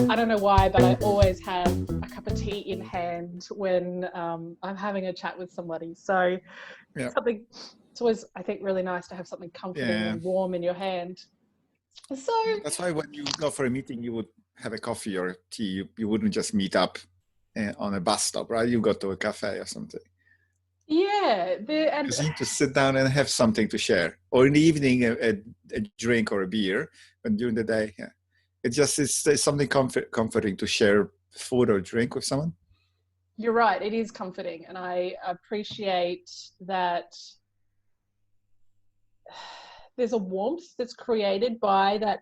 I don't know why, but I always have a cup of tea in hand when I'm having a chat with somebody. So Yeah. it's always, I think, really nice to have something comforting Yeah. and warm in your hand. So That's why when you go for a meeting, you would have a coffee or a tea. You wouldn't just meet up on a bus stop, right? You go to a cafe or something. yeah, and Because you need to sit down and have something to share. Or in the evening, a drink or a beer. But during the day, yeah. It's something comforting to share food or drink with someone. you're right, it is comforting, and I appreciate that there's a warmth that's created by that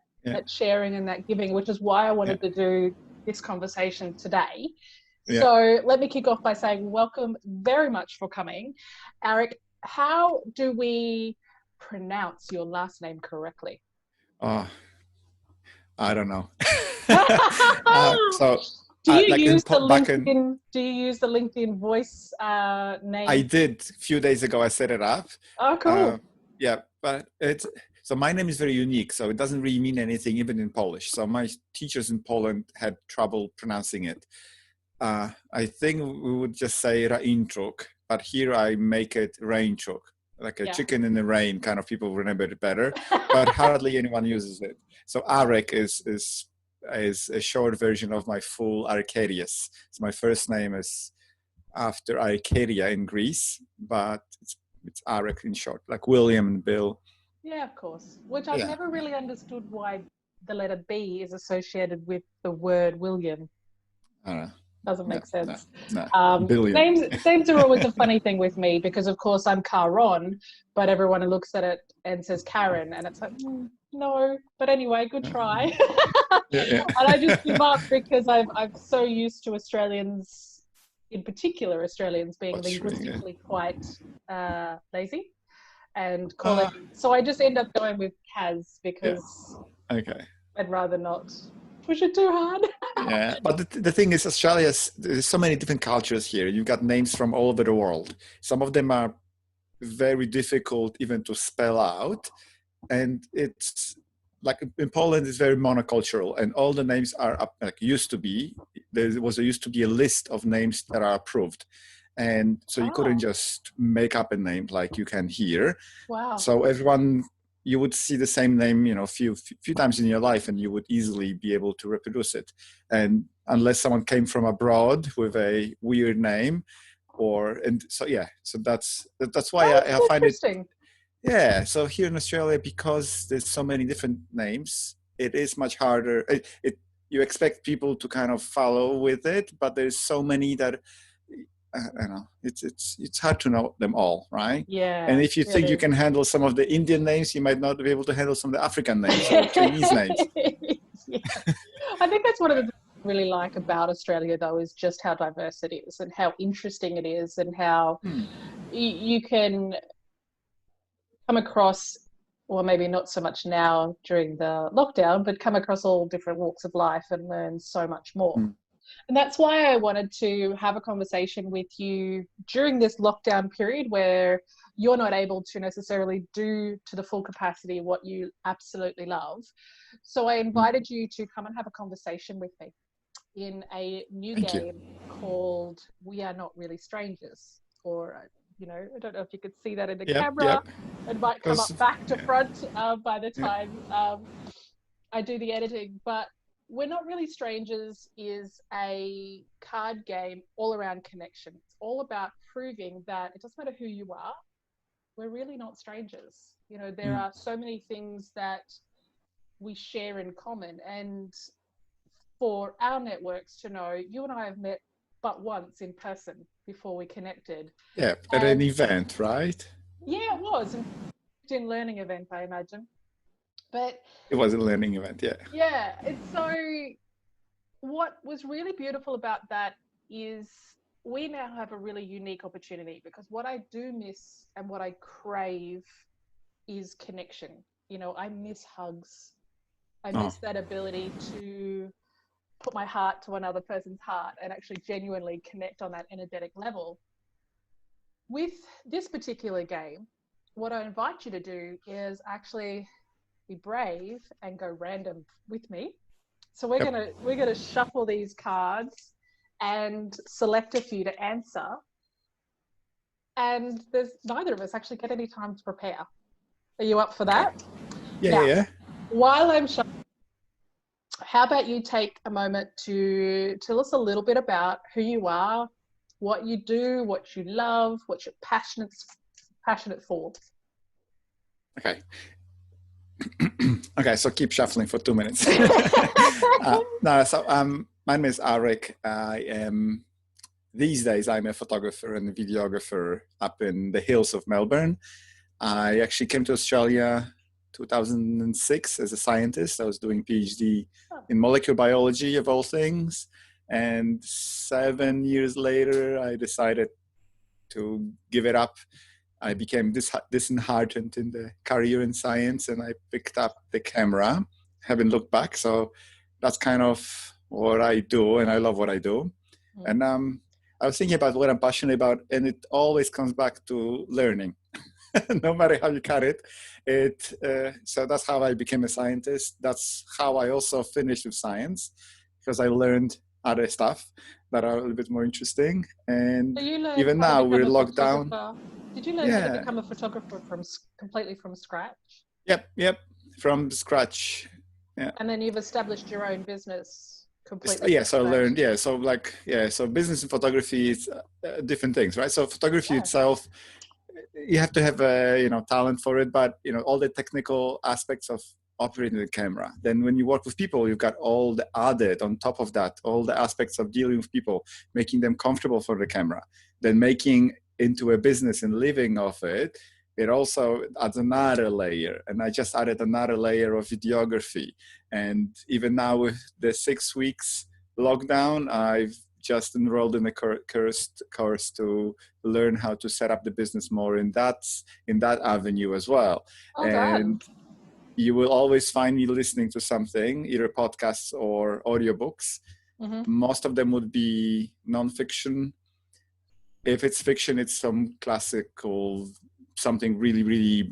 sharing and that giving, which is why I wanted to do this conversation today. Yeah. So let me kick off by saying welcome very much for coming. Arek, how do we pronounce your last name correctly? I don't know. Do you like use the LinkedIn voice name? I did a few days ago. I set it up. Oh, cool. Yeah, but so my name is very unique, so it doesn't really mean anything, even in Polish. So my teachers in Poland had trouble pronouncing it. I think we would just say Rainczuk, but here I make it Rainczuk, like a chicken in the rain, kind of people remember it better, but hardly anyone uses it. So Arek is a short version of my full Arcadius. So my first name is after Arcadia in Greece, but it's Arek in short, like William and Bill. Yeah, of course. Which I've never really understood why the letter B is associated with the word William. I don't know. Doesn't make sense. No. Names are always a funny thing with me because, of course, I'm Caron, but everyone looks at it and says Karen, and it's like, no. But anyway, good try. And I just give up because I'm so used to Australians, in particular Australians, being linguistically quite lazy and calling. So I just end up going with Kaz because I'd rather not push it too hard. Yeah, but the thing is, there's so many different cultures here. You've got names from all over the world. Some of them are very difficult even to spell out. And it's like in Poland, it's very monocultural, and all the names are up, like used to be. There used to be a list of names that are approved. And so you couldn't just make up a name like you can here. Wow. So you would see the same name, a few times in your life, and you would easily be able to reproduce it. And unless someone came from abroad with a weird name, so that's why I find it. Yeah. So here in Australia, because there's so many different names, it is much harder. You expect people to kind of follow with it, but there's so many that. I don't know. It's hard to know them all, right? Yeah. And if you think you can handle some of the Indian names, you might not be able to handle some of the African names or Chinese names. Yeah. I think that's one of the things I really like about Australia, though, is just how diverse it is and how interesting it is, and how you can come across, or maybe not so much now during the lockdown, but come across all different walks of life and learn so much more. And that's why I wanted to have a conversation with you during this lockdown period where you're not able to necessarily do to the full capacity what you absolutely love. So I invited you to come and have a conversation with me in a new game called We Are Not Really Strangers. Or, I don't know if you could see that in the camera. It might come up back to front by the time I do the editing. But We're Not Really Strangers is a card game all around connection. It's all about proving that it doesn't matter who you are, we're really not strangers. There are so many things that we share in common. And for our networks to know, you and I have met but once in person before we connected. Yeah, at an event, right? Yeah, it was. In learning event, I imagine. But it was a learning event, yeah. Yeah, it's so. What was really beautiful about that is we now have a really unique opportunity, because what I do miss and what I crave is connection. I miss hugs. I miss that ability to put my heart to another person's heart and actually genuinely connect on that energetic level. With this particular game, what I invite you to do is actually be brave and go random with me. So we're gonna shuffle these cards and select a few to answer. And there's neither of us actually get any time to prepare. Are you up for that? Yeah. While I'm shuffling, how about you take a moment to tell us a little bit about who you are, what you do, what you love, what you're passionate for. Okay. Okay, so keep shuffling for 2 minutes. My name is Arek. These days, I'm a photographer and a videographer up in the hills of Melbourne. I actually came to Australia 2006 as a scientist. I was doing PhD in molecular biology of all things. And 7 years later, I decided to give it up. I became disheartened in the career in science, and I picked up the camera, haven't looked back. So that's kind of what I do, and I love what I do. And I was thinking about what I'm passionate about, and it always comes back to learning. No matter how you cut it. So that's how I became a scientist. That's how I also finished with science, because I learned other stuff that are a little bit more interesting. And so even now we're locked down. Did you learn how to become a photographer completely from scratch? Yep, from scratch. Yeah. And then you've established your own business completely. Yeah, so I learned. Yeah, so business and photography is different things, right? So photography itself, you have to have talent for it, but all the technical aspects of operating the camera. Then when you work with people, you've got all the added on top of that, all the aspects of dealing with people, making them comfortable for the camera, then making into a business and living off it. It also adds another layer, and I just added another layer of videography. And even now with the 6 weeks lockdown, I've just enrolled in a course to learn how to set up the business more in that avenue as well. And you will always find me listening to something, either podcasts or audiobooks. Most of them would be nonfiction. If it's fiction, it's some classical, something really, really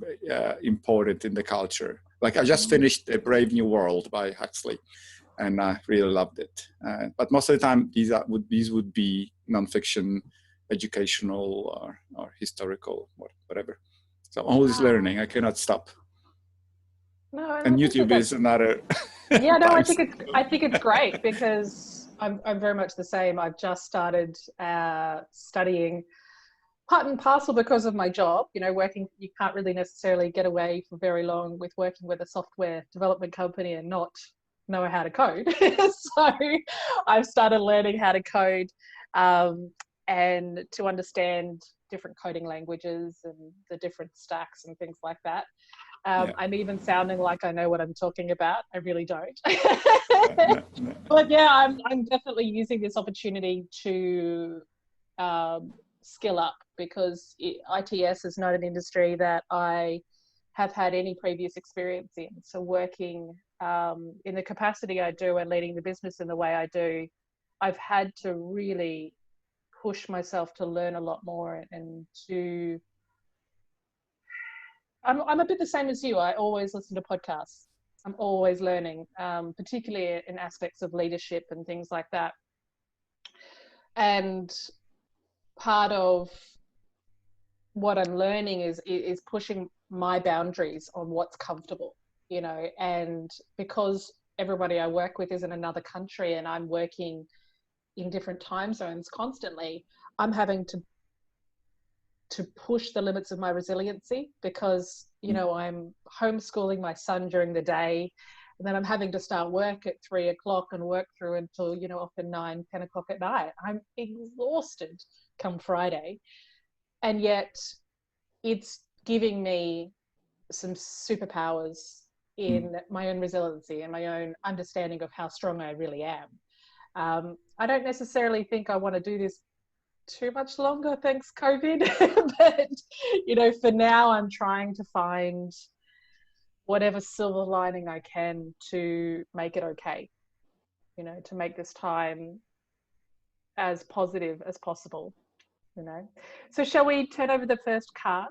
important in the culture. Like I just finished A Brave New World by Huxley, and I really loved it. But most of the time, these would be nonfiction, educational or historical, whatever. So I'm always learning. I cannot stop. No, and YouTube is another. Yeah, no, I think it's great, because I'm very much the same. I've just started studying, part and parcel because of my job. Working, you can't really necessarily get away for very long with working with a software development company and not know how to code. So I've started learning how to code and to understand different coding languages and the different stacks and things like that. I'm even sounding like I know what I'm talking about. I really don't. No. But yeah, I'm definitely using this opportunity to skill up, because ITS is not an industry that I have had any previous experience in. So working in the capacity I do and leading the business in the way I do, I've had to really push myself to learn a lot more and to... I'm a bit the same as you. I always listen to podcasts. I'm always learning, particularly in aspects of leadership and things like that. And part of what I'm learning is pushing my boundaries on what's comfortable, and because everybody I work with is in another country and I'm working in different time zones constantly, I'm having to push the limits of my resiliency, because I'm homeschooling my son during the day, and then I'm having to start work at 3 o'clock and work through until often 9, 10 o'clock at night. I'm exhausted come Friday, and yet it's giving me some superpowers in my own resiliency and my own understanding of how strong I really am. I don't necessarily think I want to do this too much longer, thanks COVID. But for now, I'm trying to find whatever silver lining I can to make it okay, to make this time as positive as possible. So shall we turn over the first card?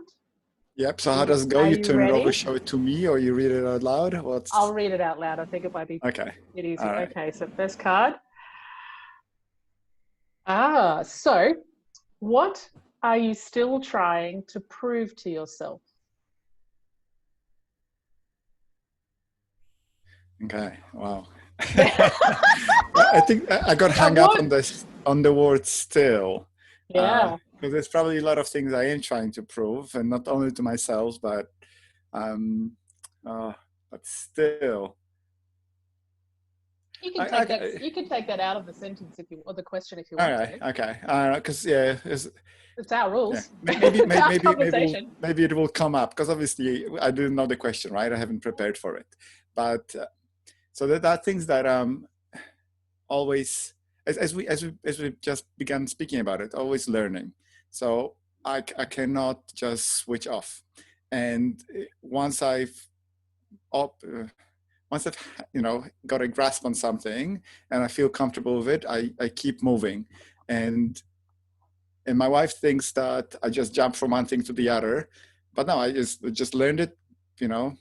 Yep. So how does it go? Are You you turn it over, ready? show it to me, or you read it out loud? I'll What's read it out loud. I think it might be okay? a bit easy. All right. Okay, so first card. So what are you still trying to prove to yourself? Okay. Wow. I think I got hung up on this on the word still. Yeah. Because there's probably a lot of things I am trying to prove, and not only to myself, um, but still. You can take that. You can take that out of the sentence if you, or the question if you All want right, to. okay, because yeah, It's our yeah, rules. maybe It's our maybe conversation. maybe it will come up because obviously I didn't know the question, right? I haven't prepared for it, but so there are things that always as we just began speaking about it, always learning. So I cannot just switch off, and once I've up. Once I've got a grasp on something and I feel comfortable with it, I keep moving, and my wife thinks that I just jump from one thing to the other, but no, I just learned it, you know,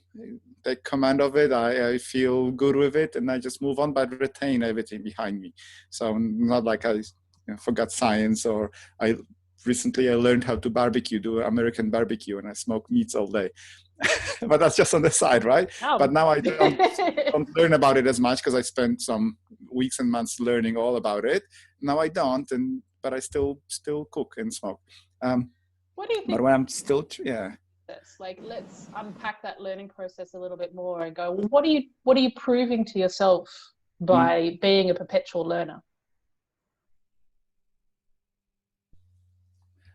take command of it. I feel good with it, and I just move on, but retain everything behind me. So not like I forgot science, or I recently I learned how to barbecue, do American barbecue, and I smoke meats all day. But that's just on the side, right? But now I don't learn about it as much because I spent some weeks and months learning all about it. Now I don't, but I still cook and smoke. What do you think? But when I'm still, yeah. Like, let's unpack that learning process a little bit more and go, well, what are you proving to yourself by being a perpetual learner?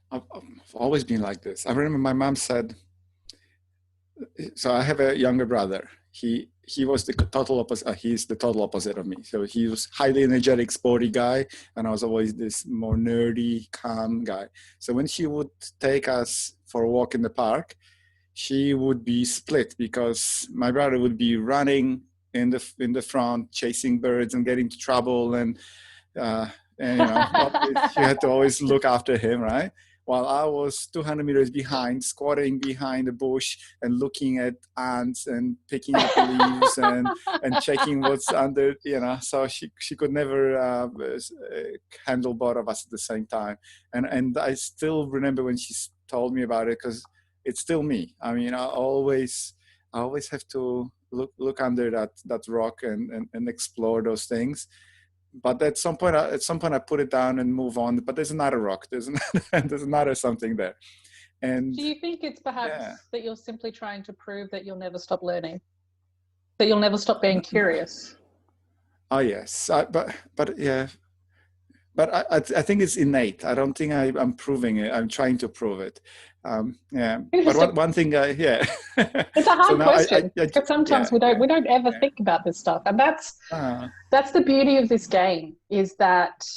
I've always been like this. I remember my mom said, so I have a younger brother. He was the total opposite. He's the total opposite of me. So he was highly energetic, sporty guy, and I was always this more nerdy, calm guy. So when she would take us for a walk in the park, she would be split because my brother would be running in the front, chasing birds and getting into trouble, and she had to always look after him, right? While I was 200 meters behind, squatting behind a bush and looking at ants and picking up leaves and checking what's under, so she could never handle both of us at the same time. And I still remember when she told me about it, because it's still me. I mean, I always have to look under that rock and explore those things. But at some point I put it down and move on. But there's another rock. There's another something there. And do you think it's perhaps that you're simply trying to prove that you'll never stop learning, that you'll never stop being curious? Oh yes, but yeah. But I think it's innate. I don't think I'm proving it. I'm trying to prove it. Yeah. But one thing, yeah. It's a hard question because sometimes we don't ever think about this stuff, and that's the beauty of this game. Is that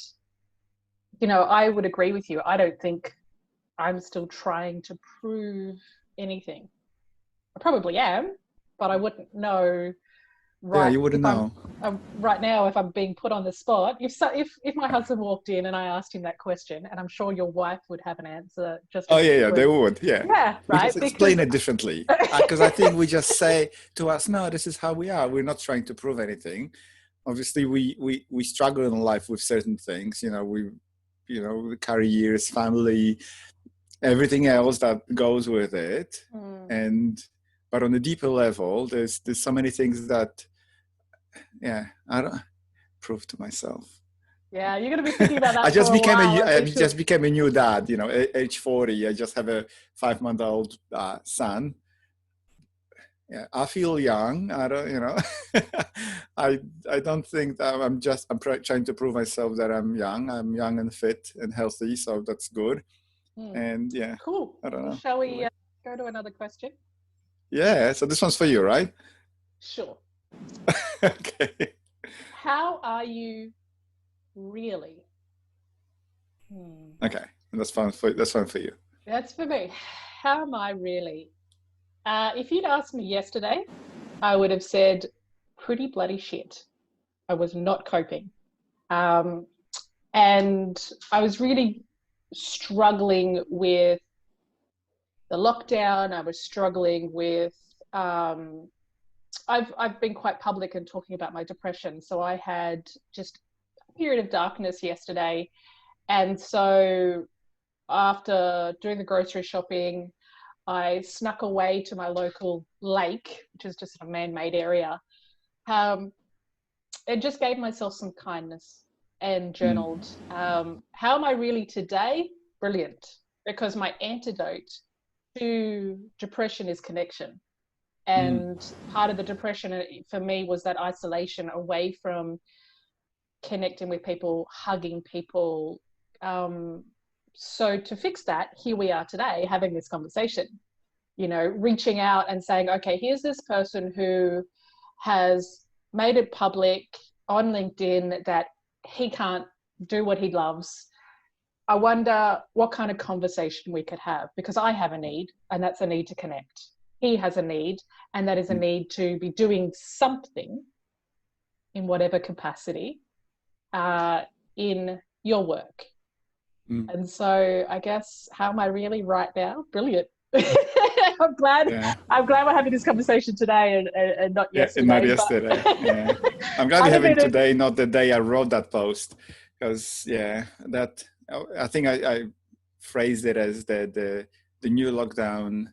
I would agree with you. I don't think I'm still trying to prove anything. I probably am, but I wouldn't know. Right, yeah, you wouldn't know. Right now, if I'm being put on the spot, if my husband walked in and I asked him that question, and I'm sure your wife would have an answer. They would, yeah. Yeah, right. We just explain it differently, because I think we just say to us, no, this is how we are. We're not trying to prove anything. Obviously, we struggle in life with certain things. Careers, family, everything else that goes with it, but on a deeper level, there's so many things that. Yeah, I don't prove to myself. Yeah, you're going to be thinking about that. I just became a new dad. Age 40. I just have a 5-month-old son. Yeah, I feel young. I don't. I don't think that I'm trying to prove myself that I'm young. I'm young and fit and healthy, so that's good. And yeah, cool. I don't know. Shall we go to another question? Yeah. So this one's for you, right? Sure. Okay. How are you really? Okay, that's fine for you. That's for me. How am I really? If you'd asked me yesterday, I would have said pretty bloody shit. I was not coping, and I was really struggling with the lockdown. I was struggling with, I've been quite public in talking about my depression. So I had just a period of darkness yesterday. And so after doing the grocery shopping, I snuck away to my local lake, which is just a man-made area, and just gave myself some kindness and journaled. How am I really today? Brilliant. Because my antidote to depression is connection. And part of the depression for me was that isolation away from connecting with people, hugging people. So to fix that, here we are today having this conversation, you know, reaching out and saying, okay, here's this person who has made it public on LinkedIn that he can't do what he loves. I wonder what kind of conversation we could have, because I have a need, and that's a need to connect. He has a need, and that is a need to be doing something in whatever capacity in your work. And so I guess, how am I really right now? Brilliant. I'm glad we're having this conversation today and not yesterday. Not yesterday. Yeah. I'm glad you're having today, not the day I wrote that post, because that I think I phrased it as the new lockdown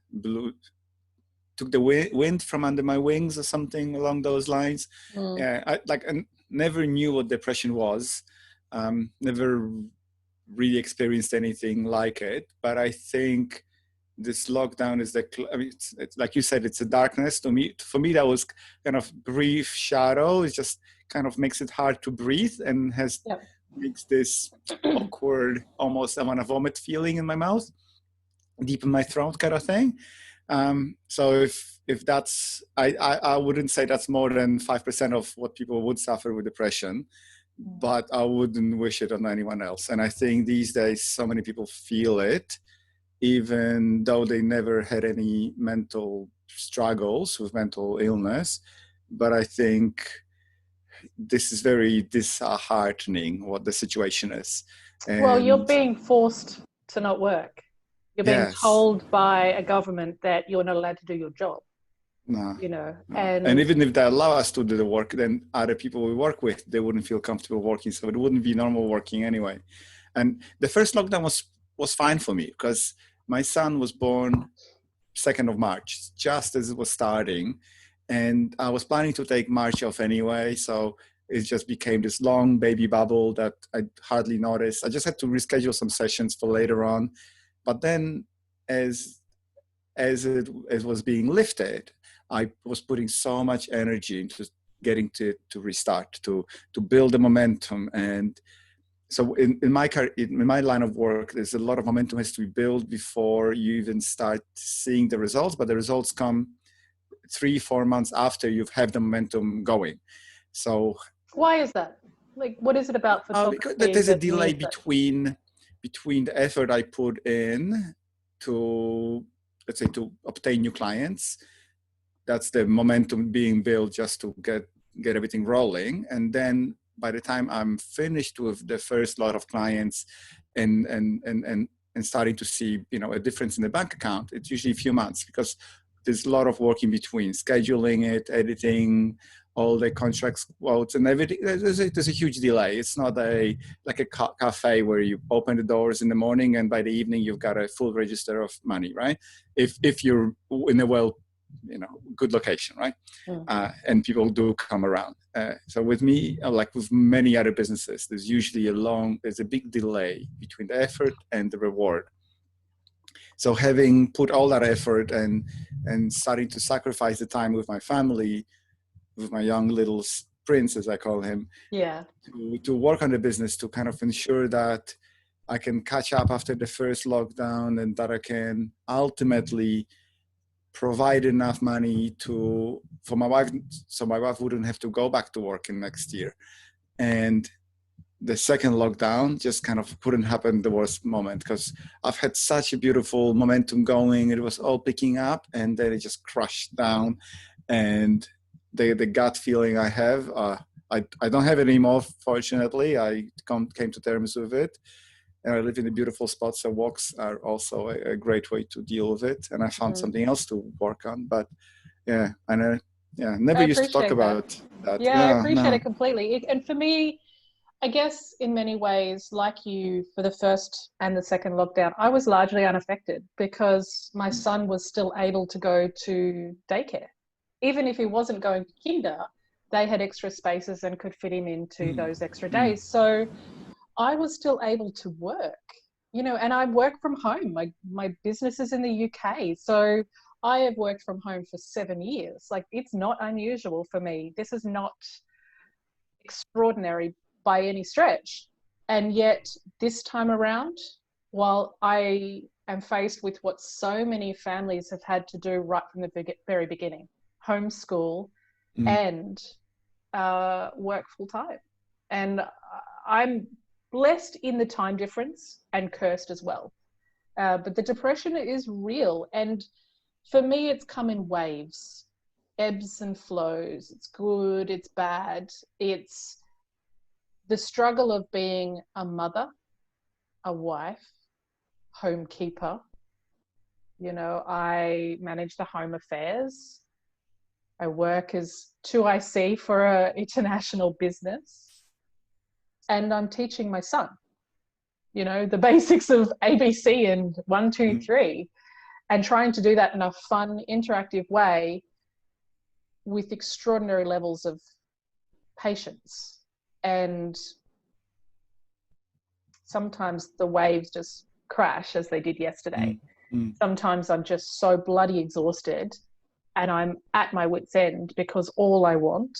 took the wind from under my wings or something along those lines. I never knew what depression was. Never really experienced anything like it, but I think this lockdown is it's like you said, it's a darkness to me. For me, that was kind of brief shadow. It just kind of makes it hard to breathe and makes this awkward, almost I want to vomit feeling in my mouth, deep in my throat kind of thing. So if that's, I wouldn't say that's more than 5% of what people would suffer with depression, but I wouldn't wish it on anyone else. And I think these days, so many people feel it, even though they never had any mental struggles with mental illness. But I think this is very disheartening what the situation is. And well, you're being forced to not work. You're being told by a government that you're not allowed to do your job. No, you know, no. And even if they allow us to do the work, then other people we work with, they wouldn't feel comfortable working. So it wouldn't be normal working anyway. And the first lockdown was fine for me, because my son was born 2nd of March, just as it was starting. And I was planning to take March off anyway. So it just became this long baby bubble that I hardly noticed. I just had to reschedule some sessions for later on. But then as it was being lifted, I was putting so much energy into getting to restart, to build the momentum. And so in my line of work, there's a lot of momentum has to be built before you even start seeing the results, but the results come 3-4 months after you've had the momentum going. So why is that? Like, what is it about photography? Because there's a delay between the effort I put in to, let's say, to obtain new clients. That's the momentum being built just to get everything rolling. And then by the time I'm finished with the first lot of clients and starting to see, a difference in the bank account, it's usually a few months, because there's a lot of work in between, scheduling it, editing, all the contracts, quotes, and everything. There's a huge delay. It's not like a cafe where you open the doors in the morning and by the evening you've got a full register of money, right? If you're in a good location, right? And people do come around. So with me, like with many other businesses, there's usually there's a big delay between the effort and the reward. So having put all that effort and starting to sacrifice the time with my family, with my young little prince, as I call him, to work on the business, to kind of ensure that I can catch up after the first lockdown, and that I can ultimately provide enough money for my wife, so my wife wouldn't have to go back to work in next year. And the second lockdown just kind of couldn't happen the worst moment, because I've had such a beautiful momentum going. It was all picking up, and then it just crashed down. And the gut feeling I have, I don't have it anymore, fortunately. I came to terms with it. and I live in a beautiful spot, so walks are also a great way to deal with it. And I found something else to work on. But yeah, I know. Yeah, never I used to talk appreciate that. about that. Yeah, I Yeah, appreciate no. it completely. And for me, I guess in many ways, like you, for the first and the second lockdown, I was largely unaffected because my son was still able to go to daycare. Even if he wasn't going to kinder, they had extra spaces and could fit him into those extra Mm. days. So I was still able to work, and I work from home. My business is in the UK. So I have worked from home for 7 years. Like, it's not unusual for me. This is not extraordinary by any stretch. And yet, this time around, while I am faced with what so many families have had to do right from the very beginning, homeschool and work full time. And I'm blessed in the time difference and cursed as well. But the depression is real. And for me, it's come in waves, ebbs and flows. It's good, it's bad. It's the struggle of being a mother, a wife, homekeeper. I manage the home affairs. I work as 2IC for an international business. And I'm teaching my son, the basics of ABC and 1, 2, 3, and trying to do that in a fun, interactive way with extraordinary levels of patience. And sometimes the waves just crash as they did yesterday. Sometimes I'm just so bloody exhausted and I'm at my wit's end because all I want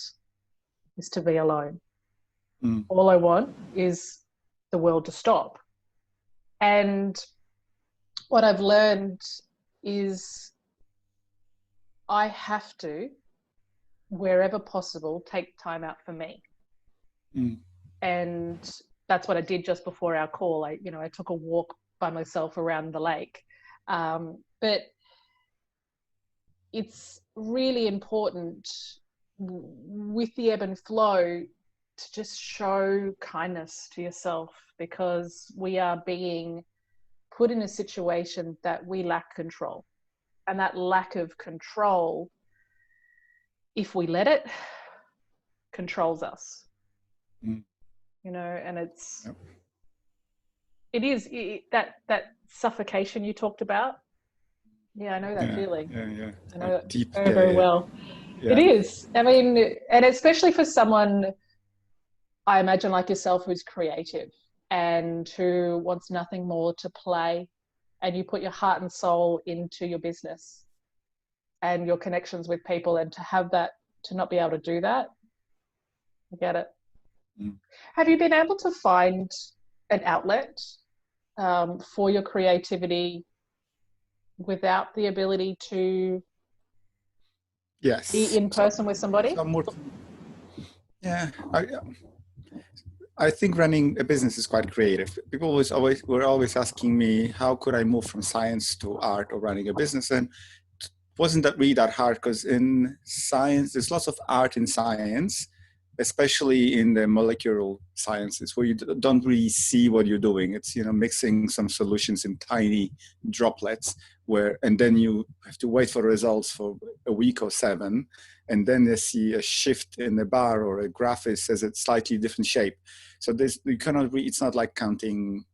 is to be alone. All I want is the world to stop. And what I've learned is I have to, wherever possible, take time out for me. And that's what I did just before our call. I took a walk by myself around the lake. But it's really important with the ebb and flow to just show kindness to yourself, because we are being put in a situation that we lack control. And that lack of control, if we let it, controls us. And it's, that suffocation you talked about. Yeah, I know that feeling. Yeah. I know that deep. very, very well. Yeah. It is. I mean, and especially for someone, I imagine, like yourself, who's creative and who wants nothing more to play, and you put your heart and soul into your business and your connections with people, and to have that, to not be able to do that, I get it. Have you been able to find an outlet for your creativity without the ability to be in person with somebody? Yeah, I think running a business is quite creative. People were always asking me, how could I move from science to art or running a business? And it wasn't that really that hard, because in science, there's lots of art in science, especially in the molecular sciences, where you don't really see what you're doing. It's, mixing some solutions in tiny droplets, and then you have to wait for results for a week or 7, and then they see a shift in the bar or a graph says a slightly different shape. So you cannot it's not like counting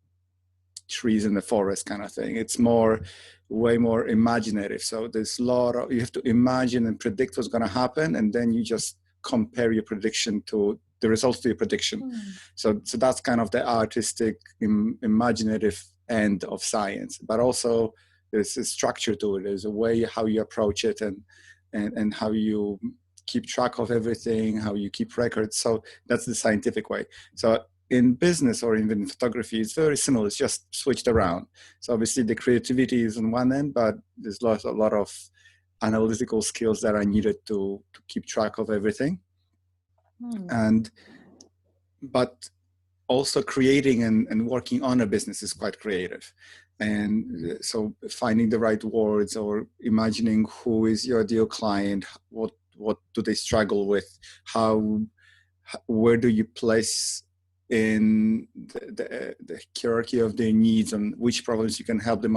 trees in the forest kind of thing. It's way more imaginative. So there's you have to imagine and predict what's going to happen, and then you just compare your prediction to the results to your prediction. So that's kind of the artistic, imaginative end of science. But also there's a structure to it. There's a way how you approach it, and how you keep track of everything, how you keep records. So that's the scientific way. So in business or even in photography, it's very similar. It's just switched around. So obviously the creativity is on one end, but there's a lot of analytical skills that are needed to keep track of everything. But also creating and working on a business is quite creative. And so finding the right words, or imagining who is your ideal client, what do they struggle with, where do you place in the hierarchy of their needs and which problems you can help them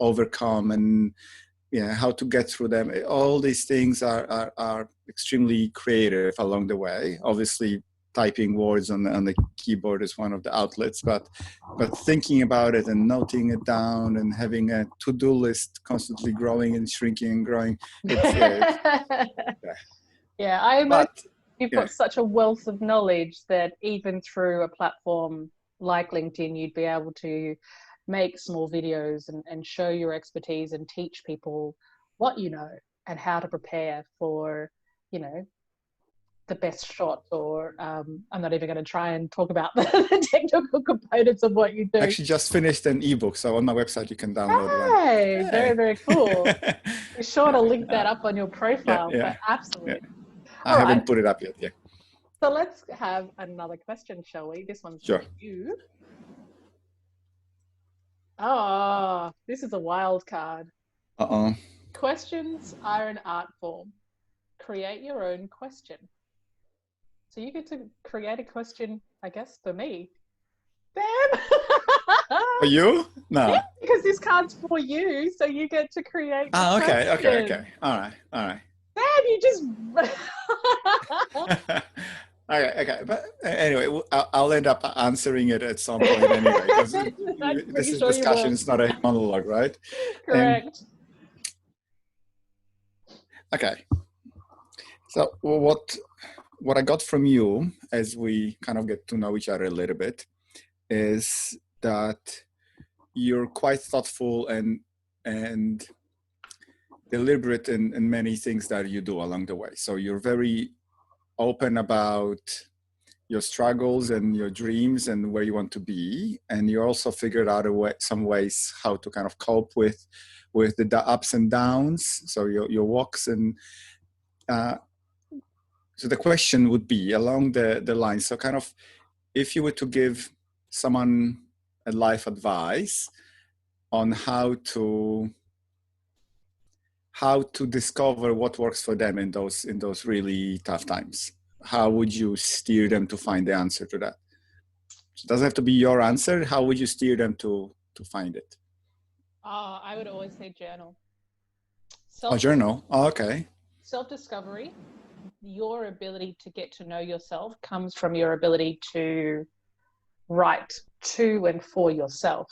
overcome, and how to get through them. All these things are extremely creative along the way. Obviously, typing words on the keyboard is one of the outlets, but thinking about it and noting it down and having a to-do list constantly growing and shrinking and growing. I imagine you've got such a wealth of knowledge that even through a platform like LinkedIn, you'd be able to make small videos and show your expertise and teach people what you know and how to prepare for, the best shot, or I'm not even going to try and talk about the technical components of what you do. Actually just finished an ebook, so on my website you can download one. Hey, very, very cool. Be sure to link that up on your profile. But absolutely. I haven't put it up yet. So let's have another question, shall we? This one's for you. Oh, this is a wild card. Questions are an art form. Create your own question. So you get to create a question, I guess, for me. Damn. For you? No. Yeah, because this card's for you, so you get to create. Okay. All right. Damn, you just. Okay. But anyway, I'll end up answering it at some point anyway. This is discussion. It's not a monologue, right? Correct. Okay. So what I got from you as we kind of get to know each other a little bit is that you're quite thoughtful and deliberate in many things that you do along the way. So you're very open about your struggles and your dreams and where you want to be, and you also figured out some ways how to kind of cope with the ups and downs. So your walks and so the question would be along the line. So kind of, if you were to give someone a life advice on how to discover what works for them in those really tough times, how would you steer them to find the answer to that? So it doesn't have to be your answer. How would you steer them to find it? I would always say journal. Journal. Oh, okay. Self-discovery. Your ability to get to know yourself comes from your ability to write to and for yourself.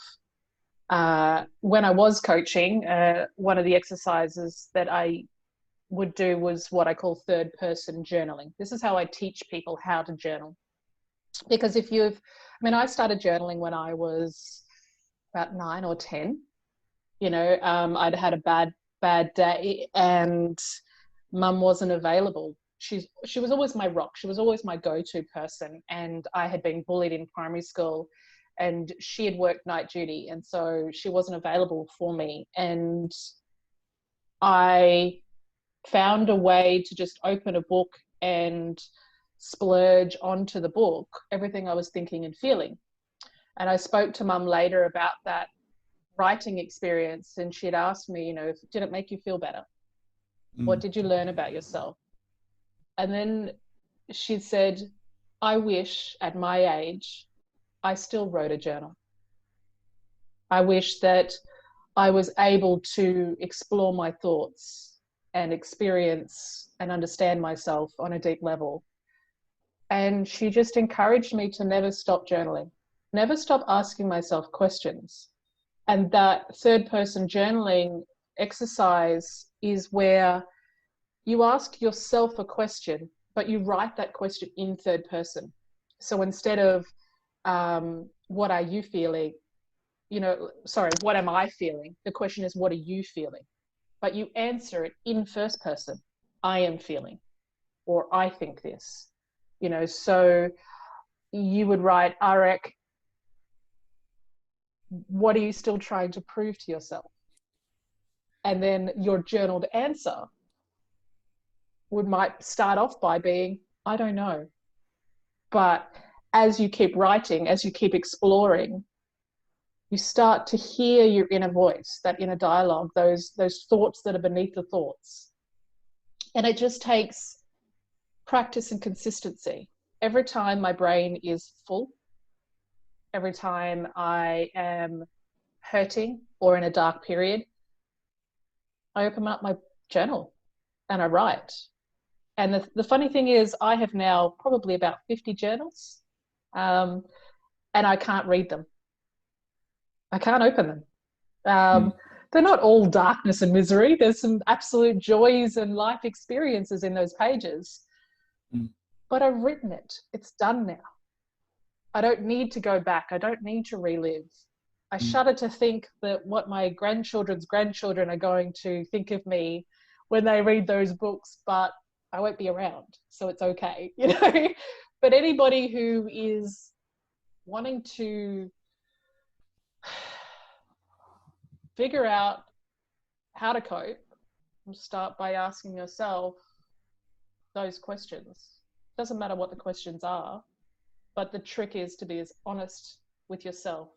When I was coaching, one of the exercises that I would do was what I call third person journaling. This is how I teach people how to journal. Because I started journaling when I was about 9 or 10. I'd had a bad day and mum wasn't available. She was always my rock. She was always my go-to person. And I had been bullied in primary school and she had worked night duty. And so she wasn't available for me. And I found a way to just open a book and splurge onto the book everything I was thinking and feeling. And I spoke to mum later about that writing experience, and she'd asked me, did it make you feel better? What did you learn about yourself? And then she said, I wish at my age I still wrote a journal. I wish that I was able to explore my thoughts and experience and understand myself on a deep level. And she just encouraged me to never stop journaling, never stop asking myself questions. And that third person journaling exercise is where you ask yourself a question, but you write that question in third person. So instead of what are you feeling? What am I feeling? The question is, what are you feeling? But you answer it in first person. I am feeling, or I think this. So you would write, Arek, what are you still trying to prove to yourself? And then your journaled answer might start off by being, I don't know. But as you keep writing, as you keep exploring, you start to hear your inner voice, that inner dialogue, those thoughts that are beneath the thoughts. And it just takes practice and consistency. every time my brain is full, every time I am hurting or in a dark period, I open up my journal and I write. And the funny thing is, I have now probably about 50 journals, and I can't read them. I can't open them. They're not all darkness and misery. There's some absolute joys and life experiences in those pages. But I've written it. It's done now. I don't need to go back. I don't need to relive. I shudder to think that what my grandchildren's grandchildren are going to think of me when they read those books, but I won't be around, so it's okay, you know. But anybody who is wanting to figure out how to cope, start by asking yourself those questions. Doesn't matter what the questions are, but the trick is to be as honest with yourself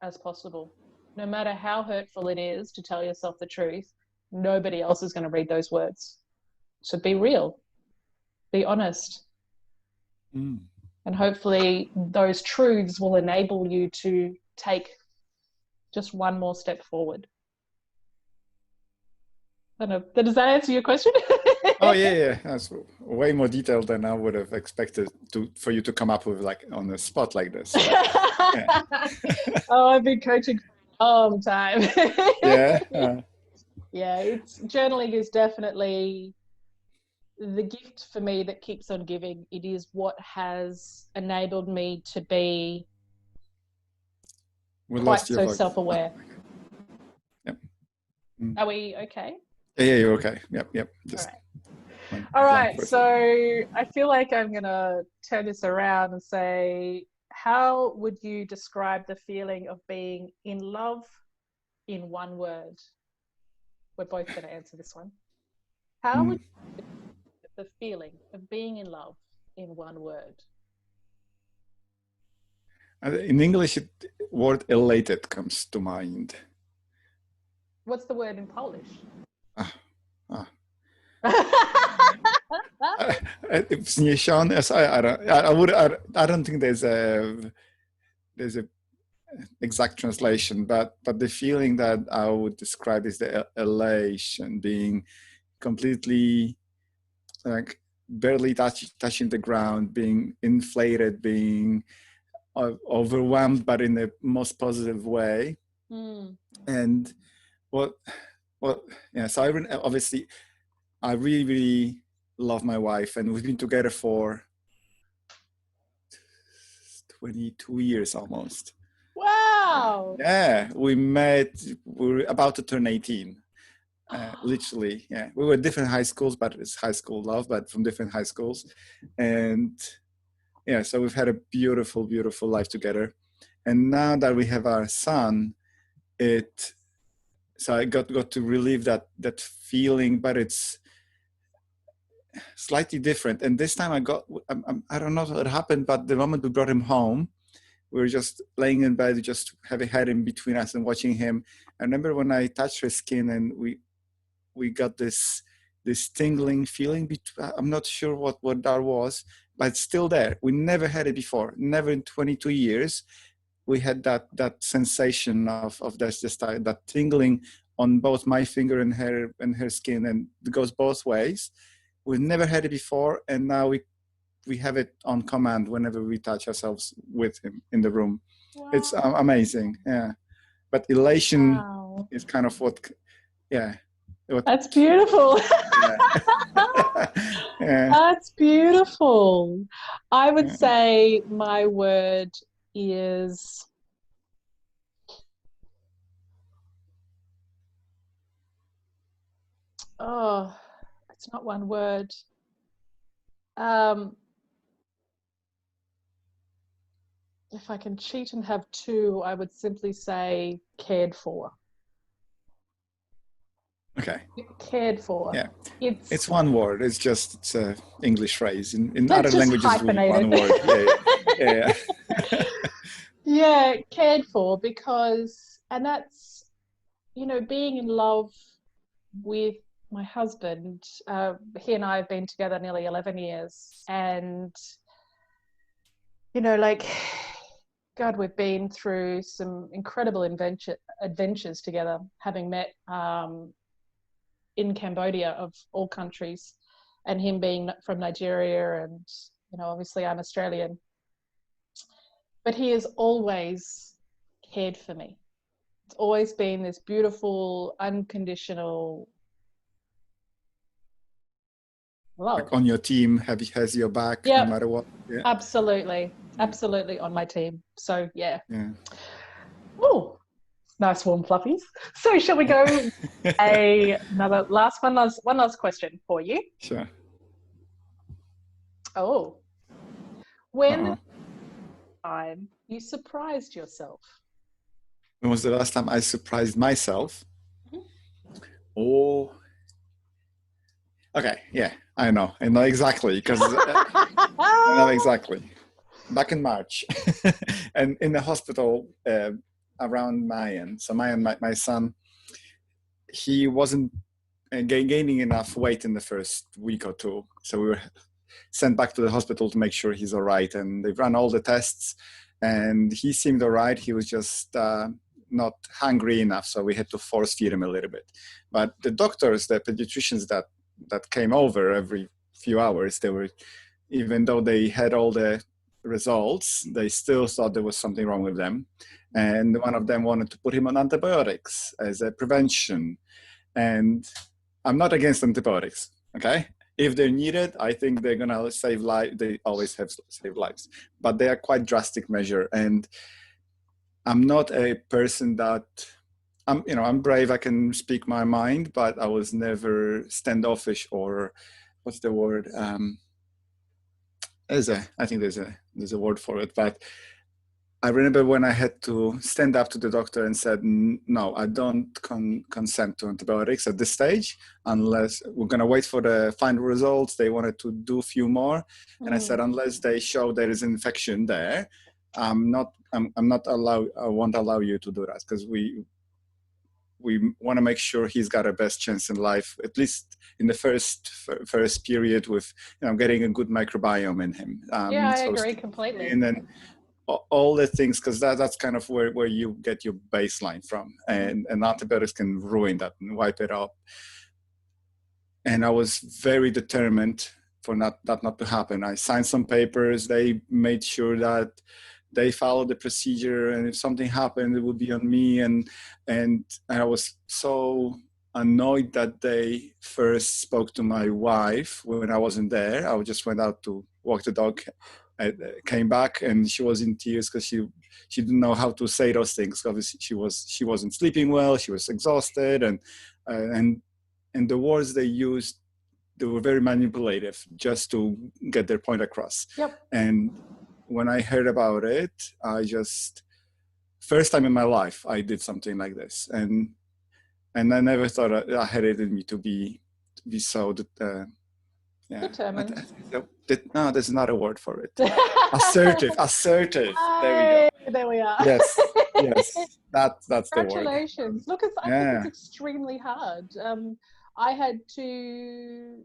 as possible. No matter how hurtful it is to tell yourself the truth, nobody else is going to read those words. So be real, be honest. And hopefully those truths will enable you to take just one more step forward. I don't know, does that answer your question? Oh yeah, that's way more detailed than I would have expected for you to come up with, like, on the spot like this. Yeah. Oh, I've been coaching for a long time. Yeah. Yeah, journaling is definitely the gift for me that keeps on giving. It is what has enabled me to be quite so self-aware. Yep. Are we okay? Yeah, you're okay. Yep. Just all right. So I feel like I'm gonna turn this around and say, how would you describe the feeling of being in love in one word? We're both going to answer this one. How would you describe the feeling of being in love in one word? In English, the word elated comes to mind. What's the word in Polish? Wzniesiony. I don't think there's a exact translation, but the feeling that I would describe is the elation, being completely, like, barely touching the ground, being inflated, being overwhelmed, but in the most positive way. And so obviously I really, really love my wife, and we've been together for 22 years almost. Wow. Yeah, we met, we were about to turn 18. Literally, yeah. We were different high schools, but it's high school love, but from different high schools. And yeah, so we've had a beautiful, beautiful life together. And now that we have our son, so I got to relive that feeling, but it's slightly different. And this time I don't know what happened, but the moment we brought him home, we were just laying in bed, just having had him between us and watching him. I remember when I touched her skin, and we got this tingling feeling. I'm not sure what that was, but it's still there. We never had it before. Never in 22 years. We had that sensation of that tingling on both my finger and her skin, and it goes both ways. We've never had it before, and now we have it on command whenever we touch ourselves with him in the room. Wow. It's amazing, yeah. But elation is kind of that's beautiful. Yeah. That's beautiful. I would say my word is it's not one word. If I can cheat and have two, I would simply say cared for. Okay. Cared for. Yeah. It's one word. It's an English phrase. In other languages, hyphenated. One word. Yeah. Yeah, cared for, and that's, being in love with my husband. He and I have been together nearly 11 years, and you know, like, God, we've been through some incredible adventures together, having met in Cambodia of all countries, and him being from Nigeria, and you know, obviously I'm Australian, but he has always cared for me. It's always been this beautiful, unconditional love. Like on your team, has your back no Yep, matter what. Yeah. absolutely, absolutely on my team. So yeah. Yeah. Oh, nice warm fluffies. So shall we go another one last question for you? Sure. Oh, when Uh-uh. time you surprised yourself? When was the last time I surprised myself? Mhm. Oh, okay. Yeah, I know exactly because I know exactly. Back in March, and in the hospital around Mayan. So Mayan, my son, he wasn't gaining enough weight in the first week or two. So we were sent back to the hospital to make sure he's all right. And they've run all the tests, and he seemed all right. He was just not hungry enough, so we had to force feed him a little bit. But the doctors, the pediatricians that came over every few hours, they were, even though they had all the results, they still thought there was something wrong with them. And one of them wanted to put him on antibiotics as a prevention. And I'm not against antibiotics, okay? If they're needed, I think they're gonna save lives. They always have saved lives, but they are quite drastic measure. And I'm not a person that I'm brave. I can speak my mind, but I was never standoffish or what's the word? I think there's a word for it, but I remember when I had to stand up to the doctor and said, no, I don't consent to antibiotics at this stage, unless we're going to wait for the final results. They wanted to do a few more. And I said, unless they show there is an infection there, I won't allow you to do that, because we want to make sure he's got a best chance in life, at least in the first period, with getting a good microbiome in him. Yeah, I agree completely. And then all the things, because that's kind of where you get your baseline from, and antibiotics can ruin that and wipe it out. And I was very determined for that not to happen. I signed some papers. They made sure that they followed the procedure, and if something happened, it would be on me. And I was so annoyed that they first spoke to my wife when I wasn't there. I just went out to walk the dog. I came back and she was in tears because she didn't know how to say those things. Obviously, she wasn't sleeping well. She was exhausted, and the words they used, they were very manipulative just to get their point across. Yep. And when I heard about it, I just, first time in my life I did something like this, and I never thought I had it in me to be so Determined. No, there's not a word for it. Assertive. There we go. There we are. Yes. That's the word. Congratulations. Look, I think it's extremely hard. I had to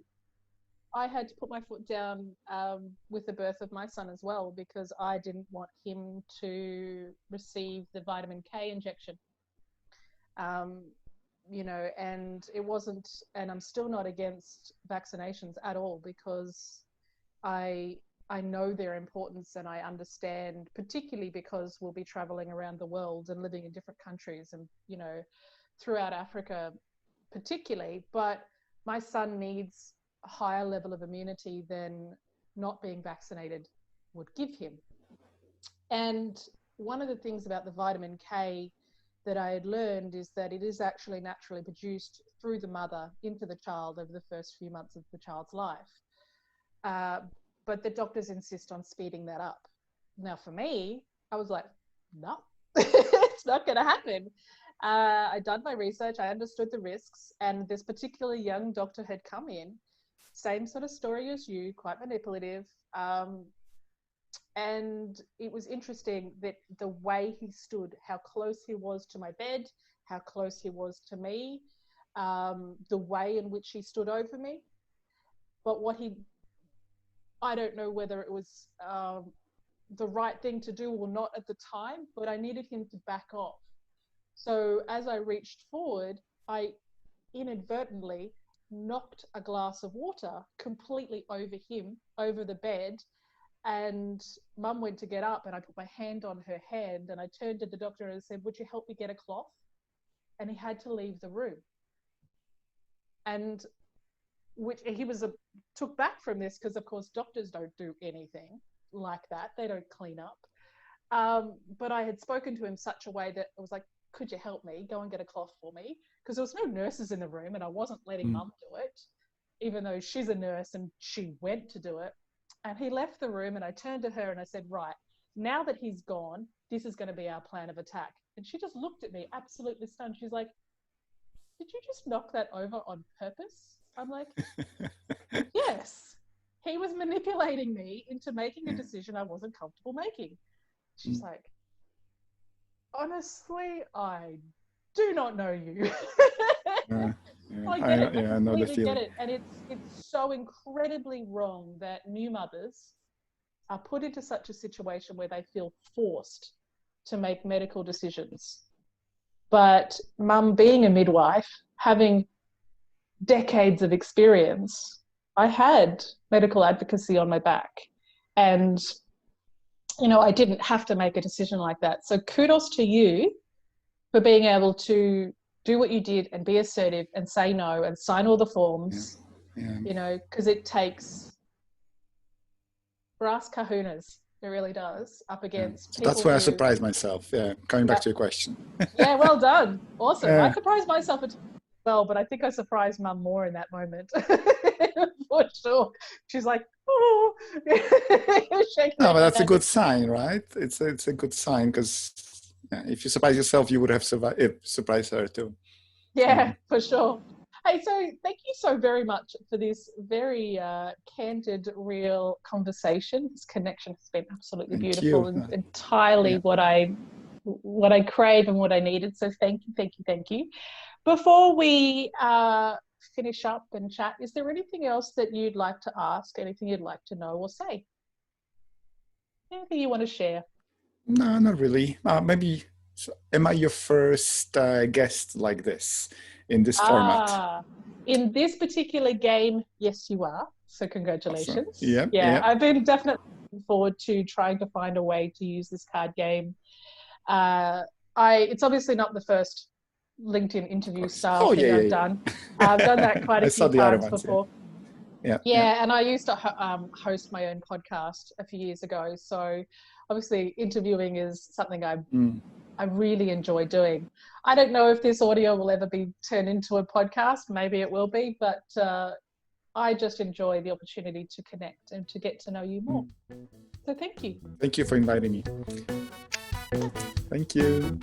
put my foot down with the birth of my son as well, because I didn't want him to receive the vitamin K injection. And it wasn't, and I'm still not against vaccinations at all, because I know their importance, and I understand, particularly because we'll be traveling around the world and living in different countries, and throughout Africa particularly. But my son needs a higher level of immunity than not being vaccinated would give him. And one of the things about the vitamin K that I had learned is that it is actually naturally produced through the mother into the child over the first few months of the child's life. But the doctors insist on speeding that up. Now, for me, I was like, no, it's not going to happen. I'd done my research, I understood the risks, and this particular young doctor had come in, same sort of story as you, quite manipulative. And it was interesting that the way he stood, how close he was to my bed, how close he was to me, the way in which he stood over me. But I don't know whether it was the right thing to do or not at the time, but I needed him to back off. So as I reached forward, I inadvertently knocked a glass of water completely over him, over the bed. And Mum went to get up and I put my hand on her hand and I turned to the doctor and said, would you help me get a cloth? And he had to leave the room. And which he was took back from this because, of course, doctors don't do anything like that. They don't clean up. But I had spoken to him such a way that it was like, could you help me? Go and get a cloth for me. Because there was no nurses in the room and I wasn't letting Mum do it, even though she's a nurse and she went to do it. And he left the room and I turned to her and I said, right, now that he's gone, this is going to be our plan of attack. And she just looked at me absolutely stunned. She's like, did you just knock that over on purpose? I'm like, yes. He was manipulating me into making a decision I wasn't comfortable making. She's like, honestly, I do not know you. I get it. I completely get it. And it's so incredibly wrong that new mothers are put into such a situation where they feel forced to make medical decisions. But Mum being a midwife, having decades of experience, I had medical advocacy on my back. And, you know, I didn't have to make a decision like that. So kudos to you for being able to do what you did and be assertive and say no and sign all the forms, you know, because it takes brass kahunas. It really does, up against people. That's where I surprised myself. Yeah, coming back to your question. Yeah, well done. Awesome. I surprised myself as well, but I think I surprised Mum more in that moment. For sure. She's like, oh. No, but that's a good sign, right? It's a good sign because if you surprise yourself, you would have surprised her too. Yeah, for sure. Hey, so thank you so very much for this very candid, real conversation. This connection has been absolutely beautiful and entirely what I crave and what I needed. So thank you. Before we finish up and chat, is there anything else that you'd like to ask? Anything you'd like to know or say? Anything you want to share? No, not really. Maybe, am I your first guest like this? In this format? In this particular game, yes, you are. So congratulations. Awesome. I've been definitely looking forward to trying to find a way to use this card game. It's obviously not the first LinkedIn interview style thing I've done. I've done that quite a few times before. Yeah, and I used to host my own podcast a few years ago. So obviously interviewing is something I really enjoy doing. I don't know if this audio will ever be turned into a podcast. Maybe it will be, but I just enjoy the opportunity to connect and to get to know you more. So thank you. Thank you for inviting me. Thank you.